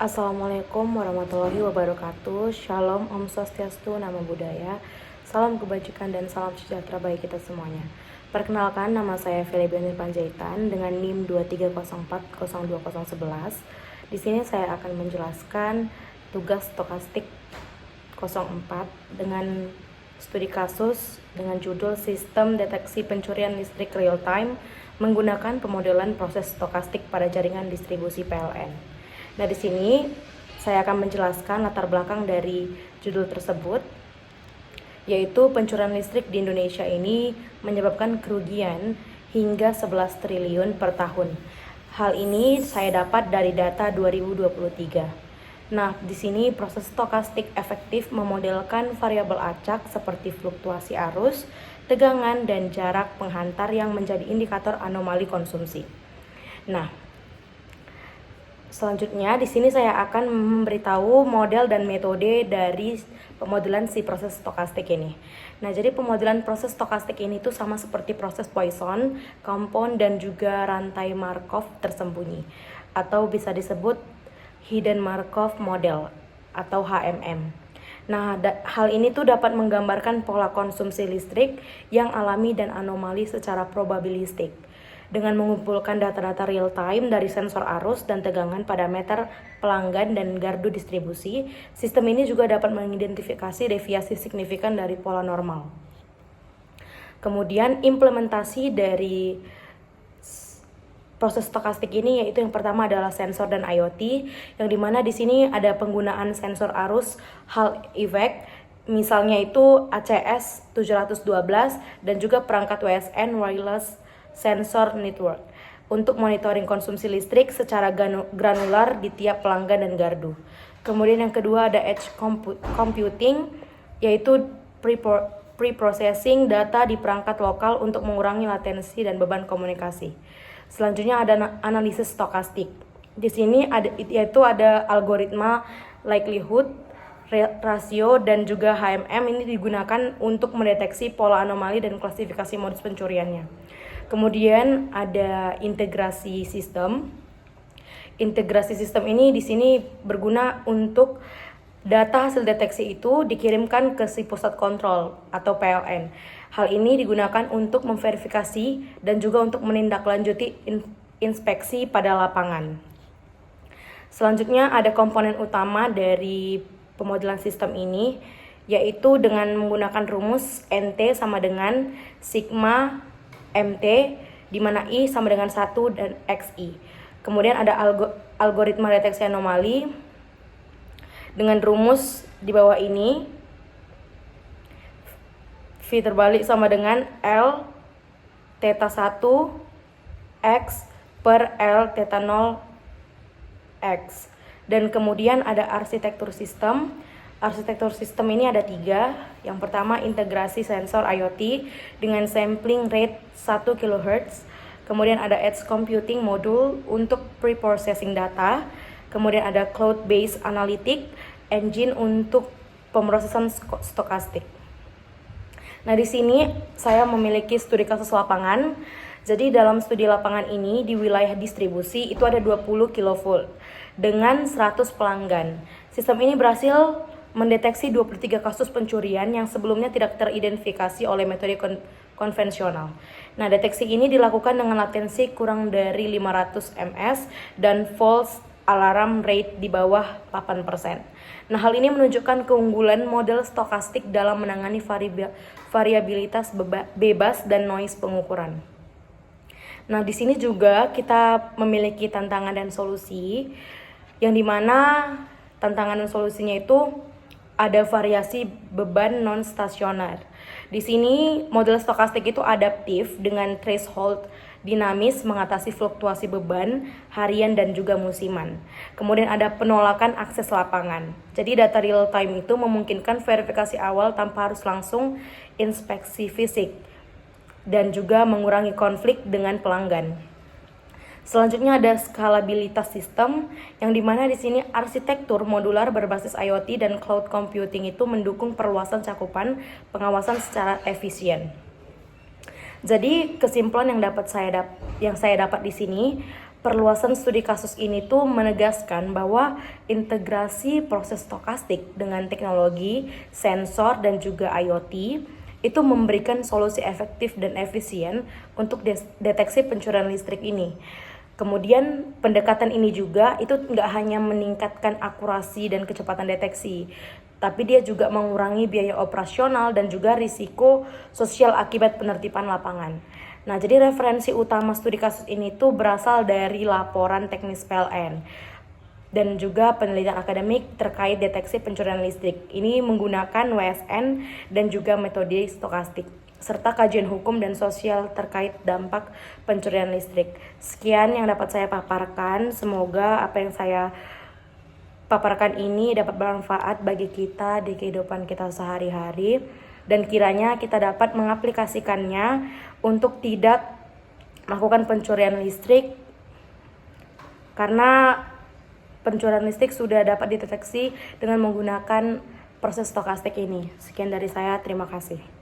Assalamualaikum warahmatullahi wabarakatuh. Shalom, Om Swastiastu, Namo Buddhaya. Salam kebajikan dan salam sejahtera bagi kita semuanya. Perkenalkan, nama saya Felibiani Panjaitan dengan NIM 23040211. Di sini saya akan menjelaskan tugas stokastik 04 dengan studi kasus dengan judul Sistem Deteksi Pencurian Listrik Real Time menggunakan pemodelan proses stokastik pada jaringan distribusi PLN. Nah, di sini saya akan menjelaskan latar belakang dari judul tersebut, yaitu pencurian listrik di Indonesia ini menyebabkan kerugian hingga 11 triliun per tahun. Hal ini saya dapat dari data 2023. Nah, di sini proses stokastik efektif memodelkan variabel acak seperti fluktuasi arus, tegangan, dan jarak penghantar yang menjadi indikator anomali konsumsi. Nah, selanjutnya di sini saya akan memberitahu model dan metode dari pemodelan si proses stokastik ini. Nah, jadi pemodelan proses stokastik ini tuh sama seperti proses Poisson, compound, dan juga rantai Markov tersembunyi, atau bisa disebut hidden Markov model atau HMM. Nah, hal ini tuh dapat menggambarkan pola konsumsi listrik yang alami dan anomali secara probabilistik. Dengan mengumpulkan data-data real time dari sensor arus dan tegangan pada meter pelanggan dan gardu distribusi, sistem ini juga dapat mengidentifikasi deviasi signifikan dari pola normal. Kemudian implementasi dari proses stokastik ini yaitu yang pertama adalah sensor dan IoT, yang dimana di sini ada penggunaan sensor arus Hall effect, misalnya itu ACS 712 dan juga perangkat WSN wireless sensor network untuk monitoring konsumsi listrik secara granular di tiap pelanggan dan gardu. Kemudian yang kedua ada edge computing, yaitu pre-processing data di perangkat lokal untuk mengurangi latensi dan beban komunikasi. Selanjutnya ada analisis stokastik. Di sini ada algoritma likelihood, rasio, dan juga HMM ini digunakan untuk mendeteksi pola anomali dan klasifikasi modus pencuriannya. Kemudian ada integrasi sistem. Integrasi sistem ini di sini berguna untuk data hasil deteksi itu dikirimkan ke si pusat kontrol atau PLN. Hal ini digunakan untuk memverifikasi dan juga untuk menindaklanjuti inspeksi pada lapangan. Selanjutnya ada komponen utama dari pemodelan sistem ini, yaitu dengan menggunakan rumus NT sama dengan sigma MT, di mana I sama dengan 1 dan XI. Kemudian ada algoritma deteksi anomali dengan rumus di bawah ini. V terbalik sama dengan L theta 1 X per L theta 0 X. Dan kemudian ada arsitektur sistem. Arsitektur sistem ini ada 3. Yang pertama, integrasi sensor IoT dengan sampling rate 1 kHz. Kemudian ada edge computing module untuk pre-processing data. Kemudian ada cloud-based analytic engine untuk pemrosesan stokastik. Nah, di sini saya memiliki studi kasus lapangan. Jadi dalam studi lapangan ini di wilayah distribusi itu ada 20 kV dengan 100 pelanggan. Sistem ini berhasil mendeteksi 23 kasus pencurian yang sebelumnya tidak teridentifikasi oleh metode konvensional. Nah, deteksi ini dilakukan dengan latensi kurang dari 500 ms dan false alarm rate di bawah 8%. Nah, hal ini menunjukkan keunggulan model stokastik dalam menangani variabilitas bebas dan noise pengukuran. Nah, di sini juga kita memiliki tantangan dan solusi, yang dimana tantangan dan solusinya itu ada variasi beban non-stasioner. Di sini model stokastik itu adaptif dengan threshold dinamis mengatasi fluktuasi beban harian dan juga musiman. Kemudian ada penolakan akses lapangan. Jadi data real time itu memungkinkan verifikasi awal tanpa harus langsung inspeksi fisik dan juga mengurangi konflik dengan pelanggan. Selanjutnya ada skalabilitas sistem, yang dimana di sini arsitektur modular berbasis IoT dan cloud computing itu mendukung perluasan cakupan pengawasan secara efisien. Jadi kesimpulan yang saya dapat di sini, perluasan studi kasus ini tuh menegaskan bahwa integrasi proses stokastik dengan teknologi, sensor, dan juga IoT itu memberikan solusi efektif dan efisien untuk deteksi pencurian listrik ini. Kemudian pendekatan ini juga itu nggak hanya meningkatkan akurasi dan kecepatan deteksi, tapi dia juga mengurangi biaya operasional dan juga risiko sosial akibat penertiban lapangan. Nah, jadi referensi utama studi kasus ini tuh berasal dari laporan teknis PLN dan juga penelitian akademik terkait deteksi pencurian listrik. Ini menggunakan WSN dan juga metode stokastik, serta kajian hukum dan sosial terkait dampak pencurian listrik. Sekian yang dapat saya paparkan. Semoga apa yang saya paparkan ini dapat bermanfaat bagi kita di kehidupan kita sehari-hari, dan kiranya kita dapat mengaplikasikannya untuk tidak melakukan pencurian listrik, karena pencurian listrik sudah dapat dideteksi dengan menggunakan proses stokastik ini. Sekian dari saya, terima kasih.